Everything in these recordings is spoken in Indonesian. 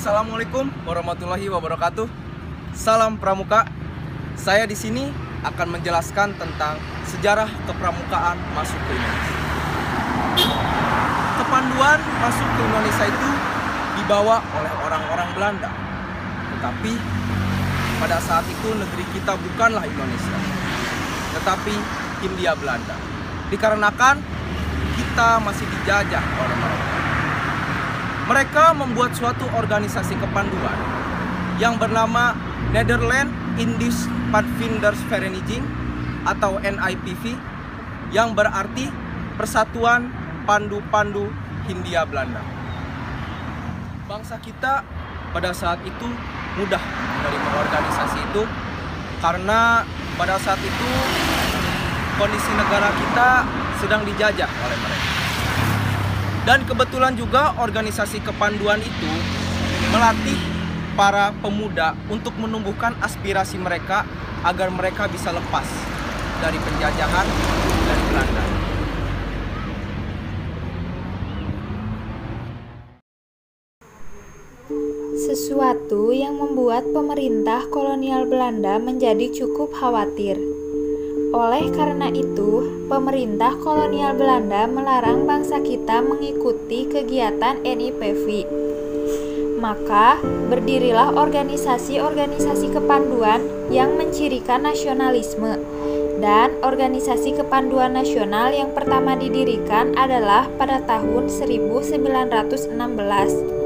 Assalamualaikum warahmatullahi wabarakatuh. Salam Pramuka. Saya di sini akan menjelaskan tentang sejarah kepramukaan masuk ke Indonesia. Kepanduan masuk ke Indonesia itu dibawa oleh orang-orang Belanda. Tetapi pada saat itu negeri kita bukanlah Indonesia, tetapi Hindia Belanda. Dikarenakan kita masih dijajah oleh mereka. Mereka membuat suatu organisasi kepanduan yang bernama Nederland Indisch Padvindersvereniging atau NIPV, yang berarti Persatuan Pandu-Pandu Hindia Belanda. Bangsa kita pada saat itu mudah menerima organisasi itu karena pada saat itu kondisi negara kita sedang dijajah oleh mereka. Dan kebetulan juga organisasi kepanduan itu melatih para pemuda untuk menumbuhkan aspirasi mereka agar mereka bisa lepas dari penjajahan dari Belanda. Sesuatu yang membuat pemerintah kolonial Belanda menjadi cukup khawatir. Oleh karena itu, pemerintah kolonial Belanda melarang bangsa kita mengikuti kegiatan NIPV. Maka, berdirilah organisasi-organisasi kepanduan yang mencirikan nasionalisme. Dan organisasi kepanduan nasional yang pertama didirikan adalah pada tahun 1916.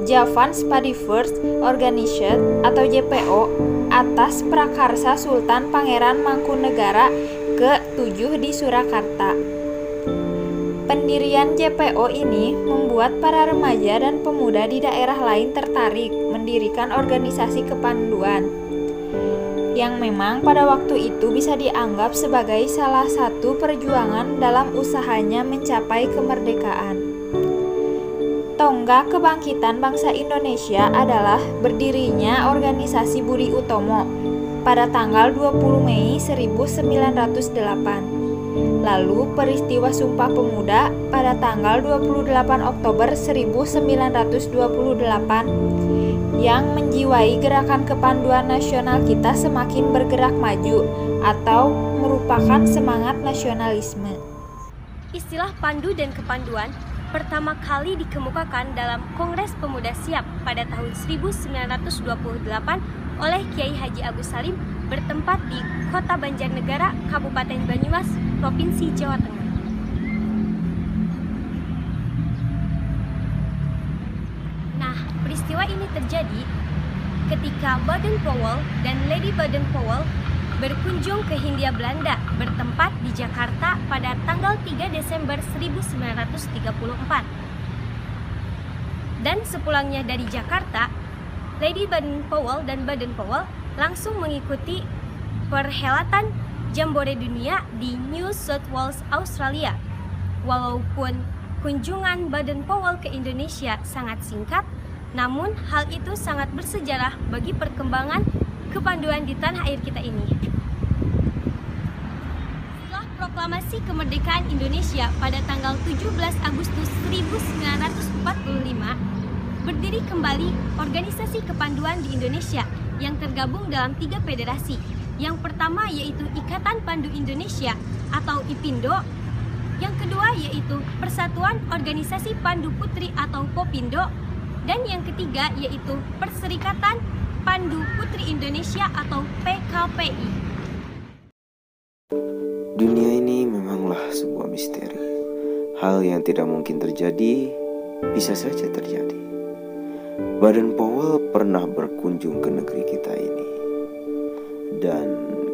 Javan Spadiverst Organisation atau JPO atas prakarsa Sultan Pangeran Mangkunegara ke-7 di Surakarta. Pendirian JPO ini membuat para remaja dan pemuda di daerah lain tertarik mendirikan organisasi kepanduan yang memang pada waktu itu bisa dianggap sebagai salah satu perjuangan dalam usahanya mencapai kemerdekaan. Tonggak kebangkitan bangsa Indonesia adalah berdirinya organisasi Budi Utomo pada tanggal 20 Mei 1908. Lalu peristiwa Sumpah Pemuda pada tanggal 28 Oktober 1928 yang menjiwai gerakan kepanduan nasional kita semakin bergerak maju atau merupakan semangat nasionalisme. Istilah pandu dan kepanduan pertama kali dikemukakan dalam Kongres Pemuda Siap pada tahun 1928 oleh Kiai Haji Agus Salim bertempat di Kota Banjarnegara, Kabupaten Banyumas, Provinsi Jawa Tengah. Nah, peristiwa ini terjadi ketika Baden-Powell dan Lady Baden-Powell berkunjung ke Hindia Belanda bertempat di Jakarta pada tanggal 3 Desember 1934. Dan sepulangnya dari Jakarta, Lady Baden-Powell dan Baden-Powell langsung mengikuti perhelatan Jambore Dunia di New South Wales, Australia. Walaupun kunjungan Baden-Powell ke Indonesia sangat singkat, namun hal itu sangat bersejarah bagi perkembangan kepanduan di tanah air kita ini. Setelah proklamasi kemerdekaan Indonesia pada tanggal 17 Agustus 1945, berdiri kembali organisasi kepanduan di Indonesia yang tergabung dalam 3 federasi. Yang pertama yaitu Ikatan Pandu Indonesia atau IPINDO, yang kedua yaitu Persatuan Organisasi Pandu Putri atau POPINDO, dan yang ketiga yaitu Perserikatan Pandu Putri Indonesia atau PKPI. Dunia ini memanglah sebuah misteri. Hal yang tidak mungkin terjadi bisa saja terjadi. Baden-Powell pernah berkunjung ke negeri kita ini, dan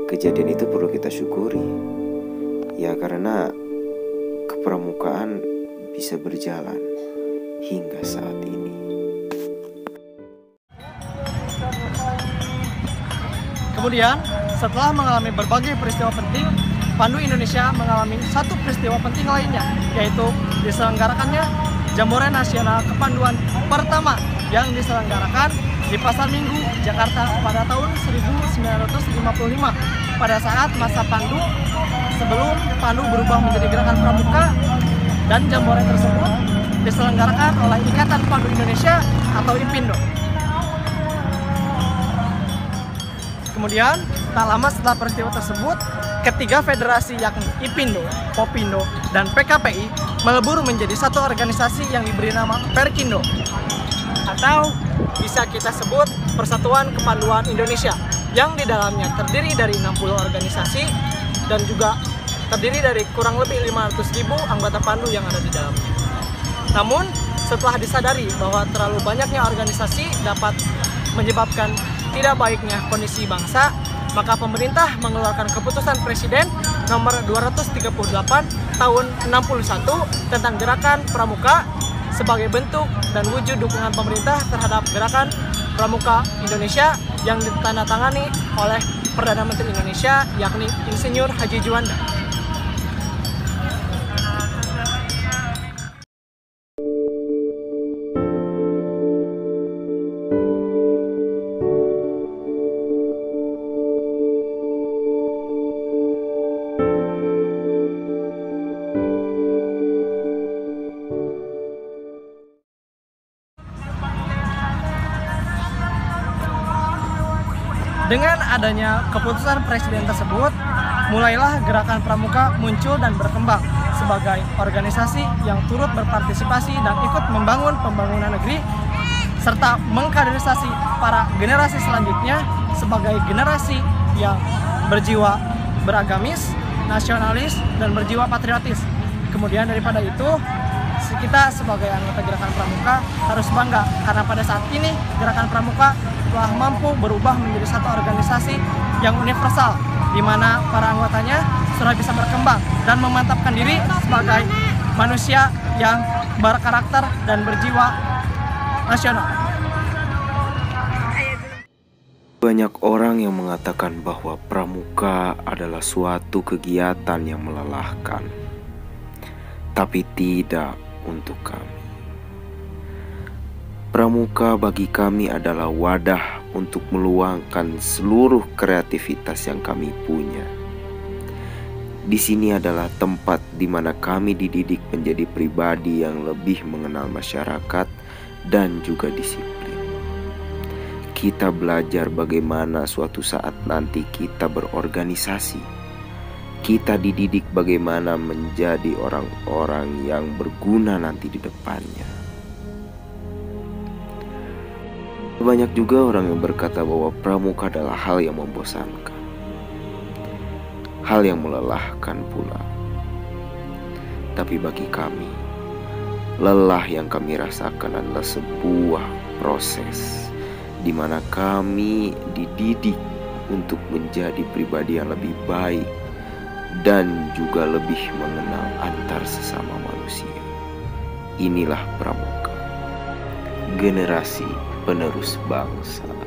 kejadian itu perlu kita syukuri. Ya, karena kepramukaan bisa berjalan hingga saat ini. Kemudian, setelah mengalami berbagai peristiwa penting, Pandu Indonesia mengalami satu peristiwa penting lainnya, yaitu diselenggarakannya Jambore Nasional Kepanduan pertama yang diselenggarakan di Pasar Minggu, Jakarta pada tahun 1955 pada saat masa Pandu sebelum Pandu berubah menjadi gerakan pramuka. Dan Jambore tersebut diselenggarakan oleh Ikatan Pandu Indonesia atau IPINDO. Kemudian, tak lama setelah peristiwa tersebut, ketiga federasi yakni IPINDO, Popindo, dan PKPI melebur menjadi satu organisasi yang diberi nama Perkindo, atau bisa kita sebut Persatuan Kepanduan Indonesia, yang di dalamnya terdiri dari 60 organisasi dan juga terdiri dari kurang lebih 500.000 anggota pandu yang ada di dalamnya. Namun, setelah disadari bahwa terlalu banyaknya organisasi dapat menyebabkan tidak baiknya kondisi bangsa, maka pemerintah mengeluarkan keputusan Presiden nomor 238 tahun 61 tentang Gerakan Pramuka sebagai bentuk dan wujud dukungan pemerintah terhadap Gerakan Pramuka Indonesia yang ditandatangani oleh Perdana Menteri Indonesia yakni Insinyur Haji Juanda. Dengan adanya keputusan Presiden tersebut, mulailah Gerakan Pramuka muncul dan berkembang sebagai organisasi yang turut berpartisipasi dan ikut membangun pembangunan negeri, serta mengkaderisasi para generasi selanjutnya sebagai generasi yang berjiwa beragamis, nasionalis, dan berjiwa patriotis. Kemudian daripada itu, kita sebagai anggota Gerakan Pramuka harus bangga karena pada saat ini Gerakan Pramuka telah mampu berubah menjadi satu organisasi yang universal, di mana para anggotanya sudah bisa berkembang dan memantapkan diri sebagai manusia yang berkarakter dan berjiwa nasional. Banyak orang yang mengatakan bahwa pramuka adalah suatu kegiatan yang melelahkan, tapi tidak untuk kami. Pramuka bagi kami adalah wadah untuk meluangkan seluruh kreativitas yang kami punya. Di sini adalah tempat di mana kami dididik menjadi pribadi yang lebih mengenal masyarakat dan juga disiplin. Kita belajar bagaimana suatu saat nanti kita berorganisasi. Kita dididik bagaimana menjadi orang-orang yang berguna nanti di depannya. Banyak juga orang yang berkata bahwa pramuka adalah hal yang membosankan, hal yang melelahkan pula. Tapi bagi kami, lelah yang kami rasakan adalah sebuah proses di mana kami dididik untuk menjadi pribadi yang lebih baik dan juga lebih mengenal antar sesama manusia. Inilah pramuka, generasi penerus bangsa.